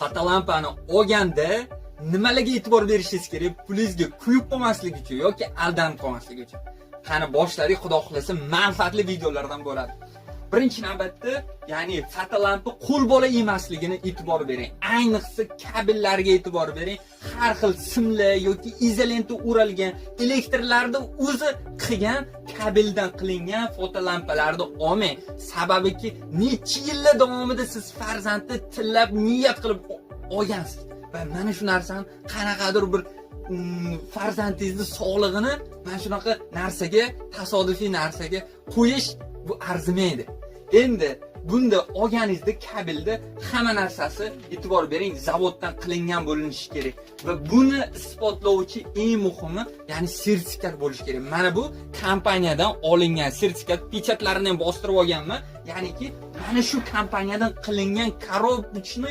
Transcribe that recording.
fotolampani olganda nimalarga e'tibor berishingiz kerak? Pulingizga kuyib qolmaslik uchun yoki aldanib qolmaslik uchun. Qani boshlaring, xudo xohlasa manfaatli videolardan bo'ladi. Birinchi navbatda, ya'ni fotolampa qo'l bola emasligini e'tibor bering. Ayniqsa kabellarga e'tibor bering. Har xil simlar yoki izolenta o'ralgan elektrlarda o'zi qilgan kabeldan qilingan fotolampalarni olmang. Sababiki necha yillar davomida siz farzandni tillab niyat qilib olgansiz. Va mana shu narsani qanaqadir bir farzandingizni sog'lig'ini mana shunaqa narsaga, tasodifiy narsaga qo'yish bu arzimaydi. Endi bunda olganingizda kabelda hamma narsasi e'tibor bering, zavoddan qilingan bo'linishi kerak va buni isbotlovchi eng muhimi, ya'ni sertifikat bo'lishi kerak. Mana bu kompaniyadan olingan sertifikat, pechatlarini ham bostirib olganman. Ya'niki mana shu kompaniyadan qilingan korobchni